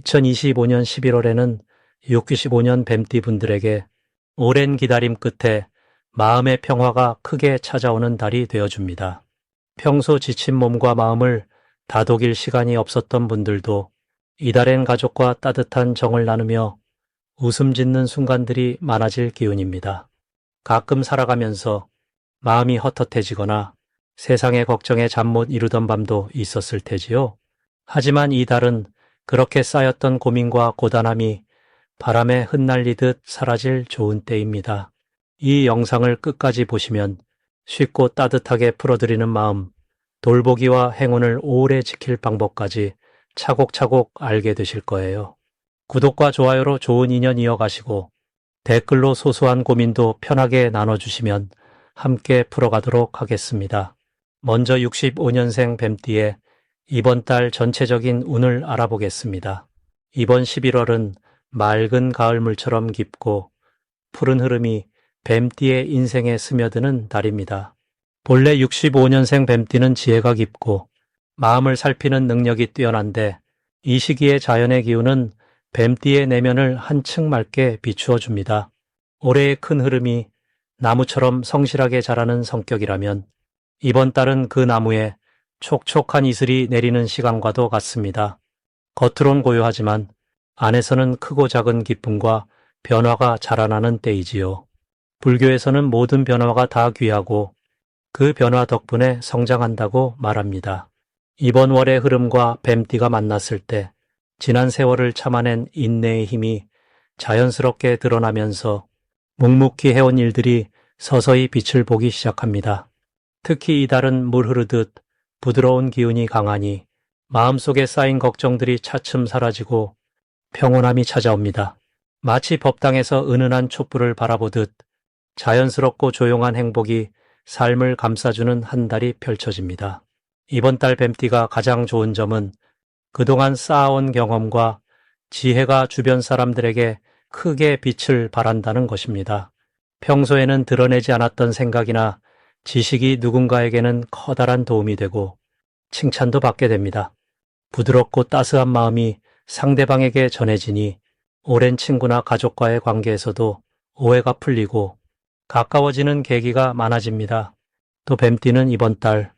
2025년 11월에는 65년 뱀띠 분들에게 오랜 기다림 끝에 마음의 평화가 크게 찾아오는 달이 되어줍니다. 평소 지친 몸과 마음을 다독일 시간이 없었던 분들도 이달엔 가족과 따뜻한 정을 나누며 웃음 짓는 순간들이 많아질 기운입니다. 가끔 살아가면서 마음이 헛헛해지거나 세상의 걱정에 잠 못 이루던 밤도 있었을 테지요. 하지만 이 달은 그렇게 쌓였던 고민과 고단함이 바람에 흩날리듯 사라질 좋은 때입니다. 이 영상을 끝까지 보시면 쉽고 따뜻하게 풀어드리는 마음, 돌보기와 행운을 오래 지킬 방법까지 차곡차곡 알게 되실 거예요. 구독과 좋아요로 좋은 인연 이어가시고 댓글로 소소한 고민도 편하게 나눠주시면 함께 풀어가도록 하겠습니다. 먼저 65년생 뱀띠의 이번 달 전체적인 운을 알아보겠습니다. 이번 11월은 맑은 가을물처럼 깊고 푸른 흐름이 뱀띠의 인생에 스며드는 달입니다. 본래 65년생 뱀띠는 지혜가 깊고 마음을 살피는 능력이 뛰어난데 이 시기의 자연의 기운은 뱀띠의 내면을 한층 맑게 비추어 줍니다. 올해의 큰 흐름이 나무처럼 성실하게 자라는 성격이라면 이번 달은 그 나무에 촉촉한 이슬이 내리는 시간과도 같습니다. 겉으론 고요하지만 안에서는 크고 작은 기쁨과 변화가 자라나는 때이지요. 불교에서는 모든 변화가 다 귀하고 그 변화 덕분에 성장한다고 말합니다. 이번 월의 흐름과 뱀띠가 만났을 때 지난 세월을 참아낸 인내의 힘이 자연스럽게 드러나면서 묵묵히 해온 일들이 서서히 빛을 보기 시작합니다. 특히 이달은 물 흐르듯 부드러운 기운이 강하니 마음속에 쌓인 걱정들이 차츰 사라지고 평온함이 찾아옵니다. 마치 법당에서 은은한 촛불을 바라보듯 자연스럽고 조용한 행복이 삶을 감싸주는 한 달이 펼쳐집니다. 이번 달 뱀띠가 가장 좋은 점은 그동안 쌓아온 경험과 지혜가 주변 사람들에게 크게 빛을 발한다는 것입니다. 평소에는 드러내지 않았던 생각이나 지식이 누군가에게는 커다란 도움이 되고 칭찬도 받게 됩니다. 부드럽고 따스한 마음이 상대방에게 전해지니 오랜 친구나 가족과의 관계에서도 오해가 풀리고 가까워지는 계기가 많아집니다. 또 뱀띠는 이번 달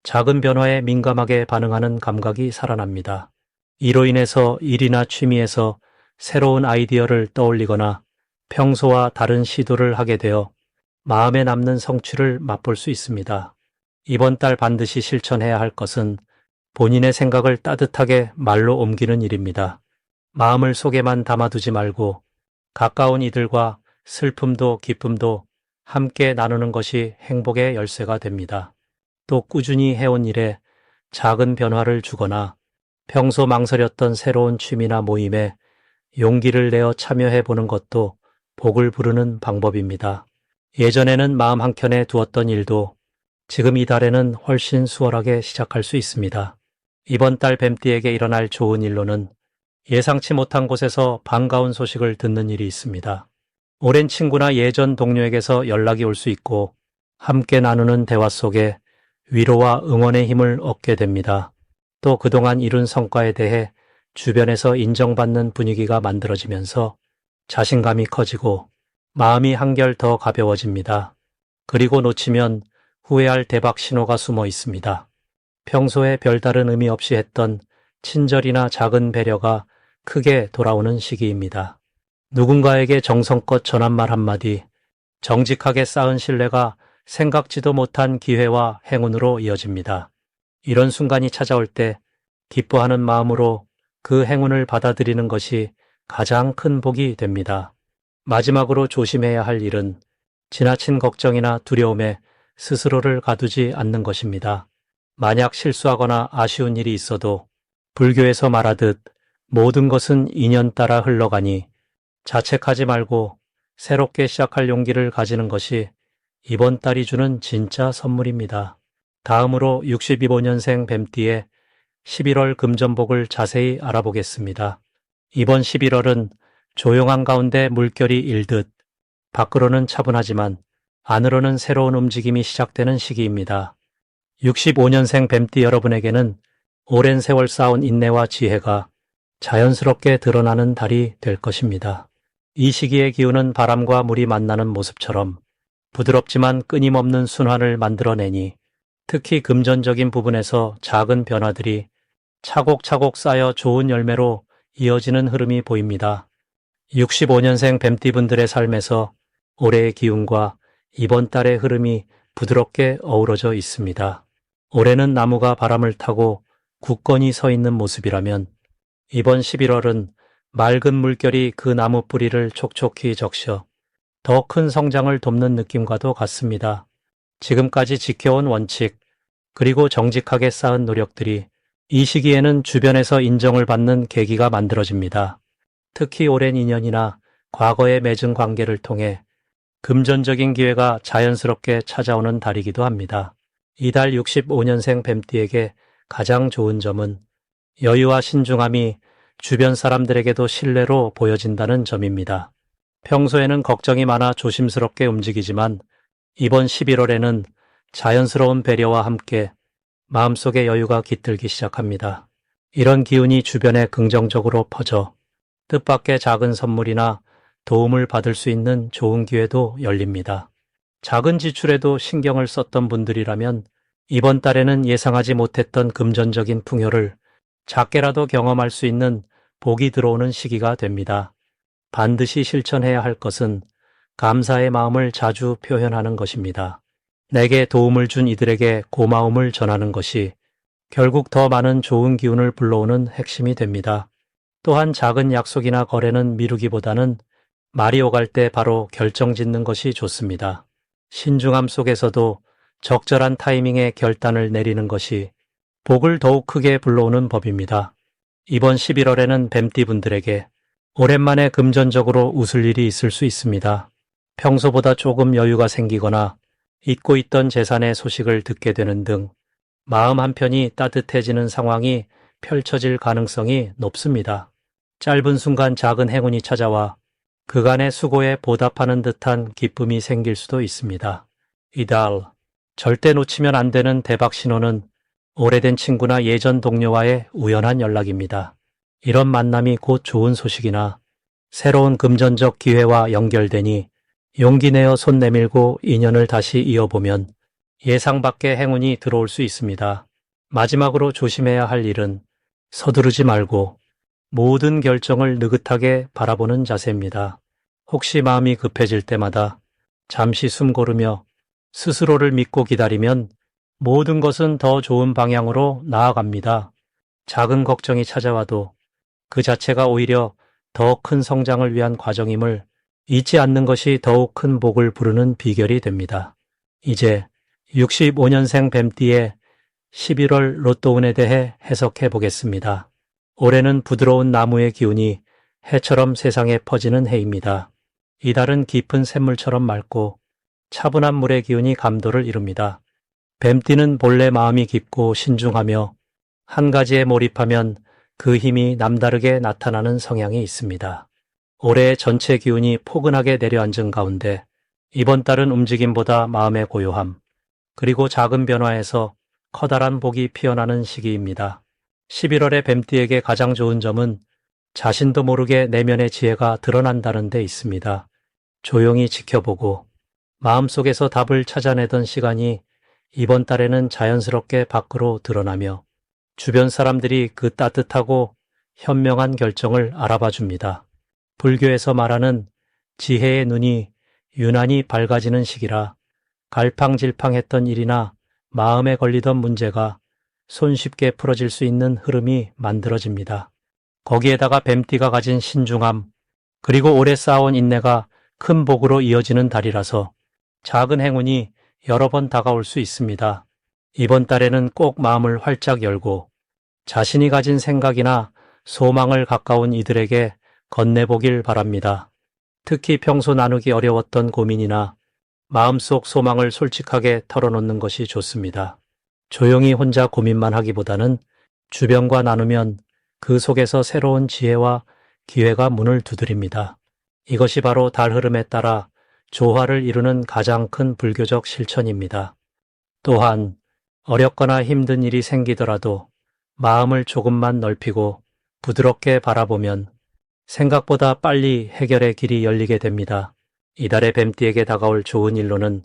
작은 변화에 민감하게 반응하는 감각이 살아납니다. 이로 인해서 일이나 취미에서 새로운 아이디어를 떠올리거나 평소와 다른 시도를 하게 되어 마음에 남는 성취를 맛볼 수 있습니다. 이번 달 반드시 실천해야 할 것은 본인의 생각을 따뜻하게 말로 옮기는 일입니다. 마음을 속에만 담아두지 말고 가까운 이들과 슬픔도 기쁨도 함께 나누는 것이 행복의 열쇠가 됩니다. 또 꾸준히 해온 일에 작은 변화를 주거나 평소 망설였던 새로운 취미나 모임에 용기를 내어 참여해 보는 것도 복을 부르는 방법입니다. 예전에는 마음 한켠에 두었던 일도 지금 이달에는 훨씬 수월하게 시작할 수 있습니다. 이번 달 뱀띠에게 일어날 좋은 일로는 예상치 못한 곳에서 반가운 소식을 듣는 일이 있습니다. 오랜 친구나 예전 동료에게서 연락이 올 수 있고 함께 나누는 대화 속에 위로와 응원의 힘을 얻게 됩니다. 또 그동안 이룬 성과에 대해 주변에서 인정받는 분위기가 만들어지면서 자신감이 커지고 마음이 한결 더 가벼워집니다. 그리고 놓치면 후회할 대박 신호가 숨어 있습니다. 평소에 별다른 의미 없이 했던 친절이나 작은 배려가 크게 돌아오는 시기입니다. 누군가에게 정성껏 전한 말 한마디, 정직하게 쌓은 신뢰가 생각지도 못한 기회와 행운으로 이어집니다. 이런 순간이 찾아올 때 기뻐하는 마음으로 그 행운을 받아들이는 것이 가장 큰 복이 됩니다. 마지막으로 조심해야 할 일은 지나친 걱정이나 두려움에 스스로를 가두지 않는 것입니다. 만약 실수하거나 아쉬운 일이 있어도 불교에서 말하듯 모든 것은 인연 따라 흘러가니 자책하지 말고 새롭게 시작할 용기를 가지는 것이 이번 달이 주는 진짜 선물입니다. 다음으로 65년생 뱀띠의 11월 금전복을 자세히 알아보겠습니다. 이번 11월은 조용한 가운데 물결이 일듯 밖으로는 차분하지만 안으로는 새로운 움직임이 시작되는 시기입니다. 65년생 뱀띠 여러분에게는 오랜 세월 쌓은 인내와 지혜가 자연스럽게 드러나는 달이 될 것입니다. 이 시기의 기운은 바람과 물이 만나는 모습처럼 부드럽지만 끊임없는 순환을 만들어내니 특히 금전적인 부분에서 작은 변화들이 차곡차곡 쌓여 좋은 열매로 이어지는 흐름이 보입니다. 65년생 뱀띠분들의 삶에서 올해의 기운과 이번 달의 흐름이 부드럽게 어우러져 있습니다. 올해는 나무가 바람을 타고 굳건히 서 있는 모습이라면 이번 11월은 맑은 물결이 그 나무 뿌리를 촉촉히 적셔 더 큰 성장을 돕는 느낌과도 같습니다. 지금까지 지켜온 원칙, 그리고 정직하게 쌓은 노력들이 이 시기에는 주변에서 인정을 받는 계기가 만들어집니다. 특히 오랜 인연이나 과거에 맺은 관계를 통해 금전적인 기회가 자연스럽게 찾아오는 달이기도 합니다. 이달 65년생 뱀띠에게 가장 좋은 점은 여유와 신중함이 주변 사람들에게도 신뢰로 보여진다는 점입니다. 평소에는 걱정이 많아 조심스럽게 움직이지만 이번 11월에는 자연스러운 배려와 함께 마음속에 여유가 깃들기 시작합니다. 이런 기운이 주변에 긍정적으로 퍼져 뜻밖의 작은 선물이나 도움을 받을 수 있는 좋은 기회도 열립니다. 작은 지출에도 신경을 썼던 분들이라면 이번 달에는 예상하지 못했던 금전적인 풍요를 작게라도 경험할 수 있는 복이 들어오는 시기가 됩니다. 반드시 실천해야 할 것은 감사의 마음을 자주 표현하는 것입니다. 내게 도움을 준 이들에게 고마움을 전하는 것이 결국 더 많은 좋은 기운을 불러오는 핵심이 됩니다. 또한 작은 약속이나 거래는 미루기보다는 말이 오갈 때 바로 결정짓는 것이 좋습니다. 신중함 속에서도 적절한 타이밍에 결단을 내리는 것이 복을 더욱 크게 불러오는 법입니다. 이번 11월에는 뱀띠분들에게 오랜만에 금전적으로 웃을 일이 있을 수 있습니다. 평소보다 조금 여유가 생기거나 잊고 있던 재산의 소식을 듣게 되는 등 마음 한편이 따뜻해지는 상황이 펼쳐질 가능성이 높습니다. 짧은 순간 작은 행운이 찾아와 그간의 수고에 보답하는 듯한 기쁨이 생길 수도 있습니다. 이달 절대 놓치면 안 되는 대박 신호는 오래된 친구나 예전 동료와의 우연한 연락입니다. 이런 만남이 곧 좋은 소식이나 새로운 금전적 기회와 연결되니 용기 내어 손 내밀고 인연을 다시 이어보면 예상 밖의 행운이 들어올 수 있습니다. 마지막으로 조심해야 할 일은 서두르지 말고 모든 결정을 느긋하게 바라보는 자세입니다. 혹시 마음이 급해질 때마다 잠시 숨 고르며 스스로를 믿고 기다리면 모든 것은 더 좋은 방향으로 나아갑니다. 작은 걱정이 찾아와도 그 자체가 오히려 더 큰 성장을 위한 과정임을 잊지 않는 것이 더욱 큰 복을 부르는 비결이 됩니다. 이제 65년생 뱀띠의 11월 로또운에 대해 해석해 보겠습니다. 올해는 부드러운 나무의 기운이 해처럼 세상에 퍼지는 해입니다. 이달은 깊은 샘물처럼 맑고 차분한 물의 기운이 감도를 이룹니다. 뱀띠는 본래 마음이 깊고 신중하며 한 가지에 몰입하면 그 힘이 남다르게 나타나는 성향이 있습니다. 올해의 전체 기운이 포근하게 내려앉은 가운데 이번 달은 움직임보다 마음의 고요함, 그리고 작은 변화에서 커다란 복이 피어나는 시기입니다. 11월의 뱀띠에게 가장 좋은 점은 자신도 모르게 내면의 지혜가 드러난다는 데 있습니다. 조용히 지켜보고 마음속에서 답을 찾아내던 시간이 이번 달에는 자연스럽게 밖으로 드러나며 주변 사람들이 그 따뜻하고 현명한 결정을 알아봐 줍니다. 불교에서 말하는 지혜의 눈이 유난히 밝아지는 시기라 갈팡질팡했던 일이나 마음에 걸리던 문제가 손쉽게 풀어질 수 있는 흐름이 만들어집니다. 거기에다가 뱀띠가 가진 신중함, 그리고 오래 쌓아온 인내가 큰 복으로 이어지는 달이라서 작은 행운이 여러 번 다가올 수 있습니다. 이번 달에는 꼭 마음을 활짝 열고 자신이 가진 생각이나 소망을 가까운 이들에게 건네보길 바랍니다. 특히 평소 나누기 어려웠던 고민이나 마음속 소망을 솔직하게 털어놓는 것이 좋습니다. 조용히 혼자 고민만 하기보다는 주변과 나누면 그 속에서 새로운 지혜와 기회가 문을 두드립니다. 이것이 바로 달 흐름에 따라 조화를 이루는 가장 큰 불교적 실천입니다. 또한 어렵거나 힘든 일이 생기더라도 마음을 조금만 넓히고 부드럽게 바라보면 생각보다 빨리 해결의 길이 열리게 됩니다. 이달의 뱀띠에게 다가올 좋은 일로는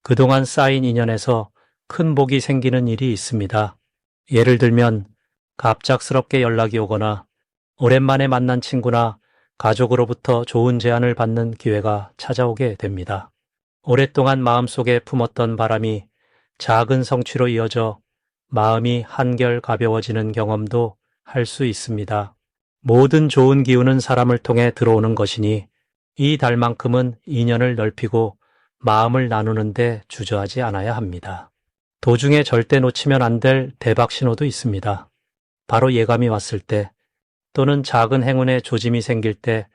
그동안 쌓인 인연에서 큰 복이 생기는 일이 있습니다. 예를 들면 갑작스럽게 연락이 오거나 오랜만에 만난 친구나 가족으로부터 좋은 제안을 받는 기회가 찾아오게 됩니다. 오랫동안 마음속에 품었던 바람이 작은 성취로 이어져 마음이 한결 가벼워지는 경험도 할 수 있습니다. 모든 좋은 기운은 사람을 통해 들어오는 것이니 이 달만큼은 인연을 넓히고 마음을 나누는데 주저하지 않아야 합니다. 도중에 절대 놓치면 안 될 대박 신호도 있습니다. 바로 예감이 왔을 때 또는 작은 행운의 조짐이 생길 때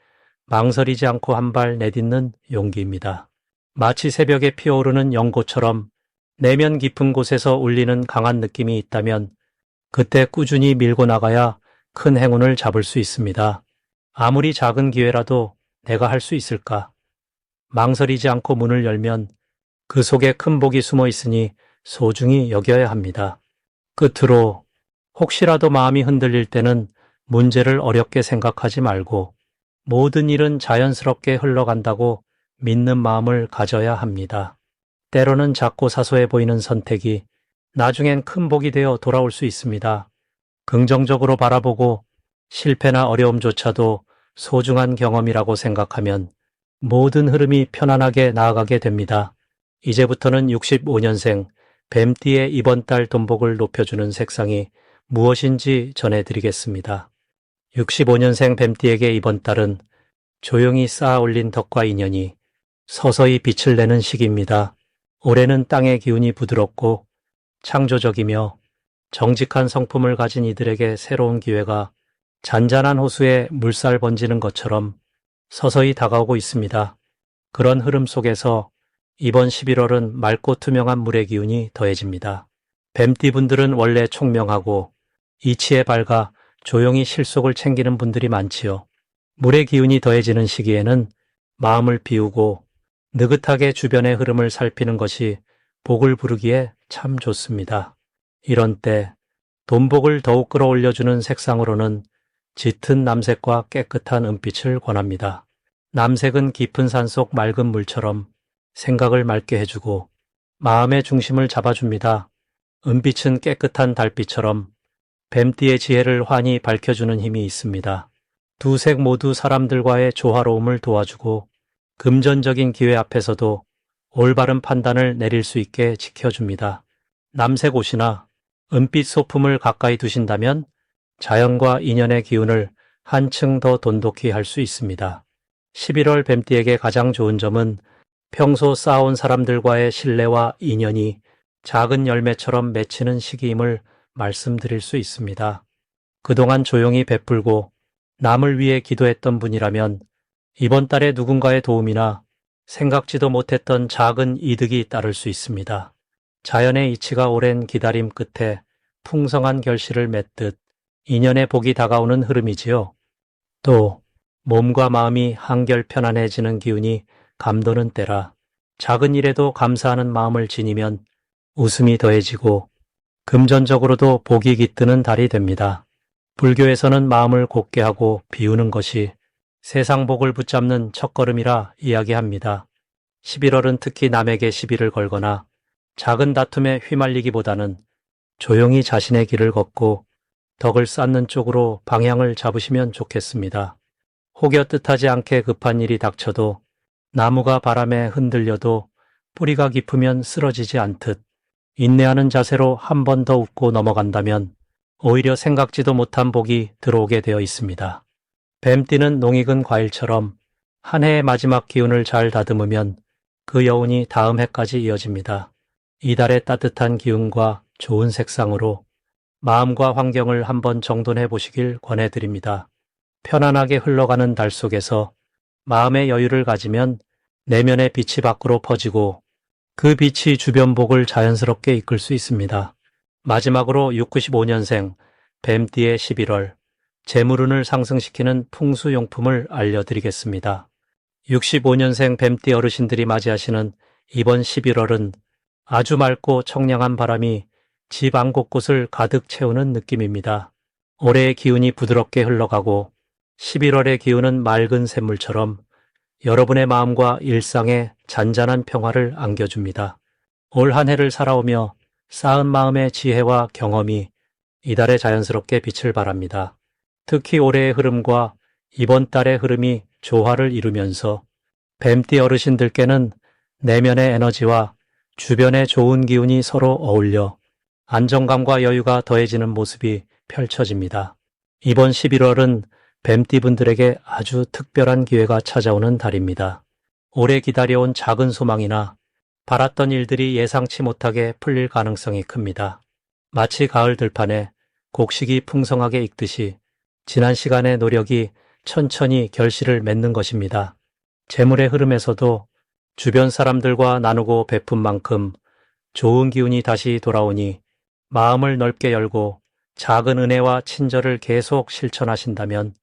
망설이지 않고 한 발 내딛는 용기입니다. 마치 새벽에 피어오르는 연고처럼 내면 깊은 곳에서 울리는 강한 느낌이 있다면 그때 꾸준히 밀고 나가야 큰 행운을 잡을 수 있습니다. 아무리 작은 기회라도 내가 할 수 있을까? 망설이지 않고 문을 열면 그 속에 큰 복이 숨어 있으니 소중히 여겨야 합니다. 끝으로 혹시라도 마음이 흔들릴 때는 문제를 어렵게 생각하지 말고 모든 일은 자연스럽게 흘러간다고 믿는 마음을 가져야 합니다. 때로는 작고 사소해 보이는 선택이 나중엔 큰 복이 되어 돌아올 수 있습니다. 긍정적으로 바라보고 실패나 어려움조차도 소중한 경험이라고 생각하면 모든 흐름이 편안하게 나아가게 됩니다. 이제부터는 65년생 뱀띠의 이번 달 돈복을 높여주는 색상이 무엇인지 전해드리겠습니다. 65년생 뱀띠에게 이번 달은 조용히 쌓아 올린 덕과 인연이 서서히 빛을 내는 시기입니다. 올해는 땅의 기운이 부드럽고 창조적이며 정직한 성품을 가진 이들에게 새로운 기회가 잔잔한 호수에 물살 번지는 것처럼 서서히 다가오고 있습니다. 그런 흐름 속에서 이번 11월은 맑고 투명한 물의 기운이 더해집니다. 뱀띠분들은 원래 총명하고 이치에 밝아 조용히 실속을 챙기는 분들이 많지요. 물의 기운이 더해지는 시기에는 마음을 비우고 느긋하게 주변의 흐름을 살피는 것이 복을 부르기에 참 좋습니다. 이런 때 돈복을 더욱 끌어올려주는 색상으로는 짙은 남색과 깨끗한 은빛을 권합니다. 남색은 깊은 산속 맑은 물처럼 생각을 맑게 해주고 마음의 중심을 잡아줍니다. 은빛은 깨끗한 달빛처럼 뱀띠의 지혜를 환히 밝혀주는 힘이 있습니다. 두 색 모두 사람들과의 조화로움을 도와주고 금전적인 기회 앞에서도 올바른 판단을 내릴 수 있게 지켜줍니다. 남색 옷이나 은빛 소품을 가까이 두신다면 자연과 인연의 기운을 한층 더 돈독히 할 수 있습니다. 11월 뱀띠에게 가장 좋은 점은 평소 쌓아온 사람들과의 신뢰와 인연이 작은 열매처럼 맺히는 시기임을 말씀드릴 수 있습니다. 그동안 조용히 베풀고 남을 위해 기도했던 분이라면 이번 달에 누군가의 도움이나 생각지도 못했던 작은 이득이 따를 수 있습니다. 자연의 이치가 오랜 기다림 끝에 풍성한 결실을 맺듯 인연의 복이 다가오는 흐름이지요. 또 몸과 마음이 한결 편안해지는 기운이 감도는 때라 작은 일에도 감사하는 마음을 지니면 웃음이 더해지고 금전적으로도 복이 깃드는 달이 됩니다. 불교에서는 마음을 곧게 하고 비우는 것이 세상 복을 붙잡는 첫걸음이라 이야기합니다. 11월은 특히 남에게 시비를 걸거나 작은 다툼에 휘말리기보다는 조용히 자신의 길을 걷고 덕을 쌓는 쪽으로 방향을 잡으시면 좋겠습니다. 혹여 뜻하지 않게 급한 일이 닥쳐도 나무가 바람에 흔들려도 뿌리가 깊으면 쓰러지지 않듯 인내하는 자세로 한 번 더 웃고 넘어간다면 오히려 생각지도 못한 복이 들어오게 되어 있습니다. 뱀띠는 농익은 과일처럼 한 해의 마지막 기운을 잘 다듬으면 그 여운이 다음 해까지 이어집니다. 이달의 따뜻한 기운과 좋은 색상으로 마음과 환경을 한번 정돈해 보시길 권해드립니다. 편안하게 흘러가는 달 속에서 마음의 여유를 가지면 내면의 빛이 밖으로 퍼지고 그 빛이 주변 복을 자연스럽게 이끌 수 있습니다. 마지막으로 65년생 뱀띠의 11월 재물운을 상승시키는 풍수용품을 알려드리겠습니다. 65년생 뱀띠 어르신들이 맞이하시는 이번 11월은 아주 맑고 청량한 바람이 집 안 곳곳을 가득 채우는 느낌입니다. 올해의 기운이 부드럽게 흘러가고 11월의 기운은 맑은 샘물처럼 여러분의 마음과 일상에 잔잔한 평화를 안겨줍니다. 올 한 해를 살아오며 쌓은 마음의 지혜와 경험이 이달에 자연스럽게 빛을 발합니다. 특히 올해의 흐름과 이번 달의 흐름이 조화를 이루면서 뱀띠 어르신들께는 내면의 에너지와 주변의 좋은 기운이 서로 어울려 안정감과 여유가 더해지는 모습이 펼쳐집니다. 이번 11월은 뱀띠 분들에게 아주 특별한 기회가 찾아오는 달입니다. 오래 기다려온 작은 소망이나 바랐던 일들이 예상치 못하게 풀릴 가능성이 큽니다. 마치 가을 들판에 곡식이 풍성하게 익듯이 지난 시간의 노력이 천천히 결실을 맺는 것입니다. 재물의 흐름에서도 주변 사람들과 나누고 베푼 만큼 좋은 기운이 다시 돌아오니 마음을 넓게 열고 작은 은혜와 친절을 계속 실천하신다면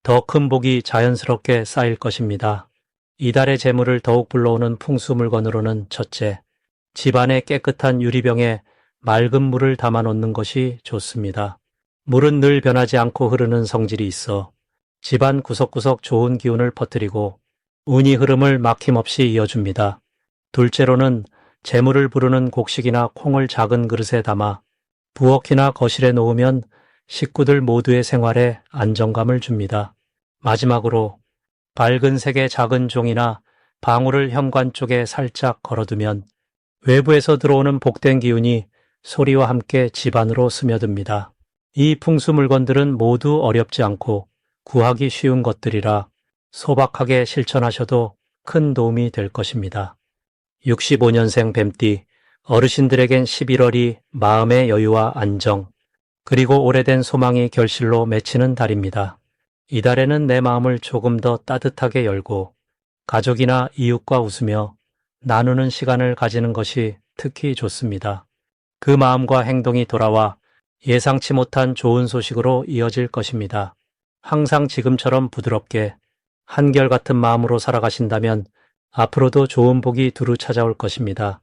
더 큰 복이 자연스럽게 쌓일 것입니다. 이달의 재물을 더욱 불러오는 풍수 물건으로는 첫째, 집안의 깨끗한 유리병에 맑은 물을 담아 놓는 것이 좋습니다. 물은 늘 변하지 않고 흐르는 성질이 있어 집안 구석구석 좋은 기운을 퍼뜨리고 운이 흐름을 막힘없이 이어줍니다. 둘째로는 재물을 부르는 곡식이나 콩을 작은 그릇에 담아 부엌이나 거실에 놓으면 식구들 모두의 생활에 안정감을 줍니다. 마지막으로 밝은 색의 작은 종이나 방울을 현관 쪽에 살짝 걸어두면 외부에서 들어오는 복된 기운이 소리와 함께 집안으로 스며듭니다. 이 풍수 물건들은 모두 어렵지 않고 구하기 쉬운 것들이라 소박하게 실천하셔도 큰 도움이 될 것입니다. 65년생 뱀띠 어르신들에겐 11월이 마음의 여유와 안정, 그리고 오래된 소망이 결실로 맺히는 달입니다. 이달에는 내 마음을 조금 더 따뜻하게 열고 가족이나 이웃과 웃으며 나누는 시간을 가지는 것이 특히 좋습니다. 그 마음과 행동이 돌아와 예상치 못한 좋은 소식으로 이어질 것입니다. 항상 지금처럼 부드럽게 한결같은 마음으로 살아가신다면 앞으로도 좋은 복이 두루 찾아올 것입니다.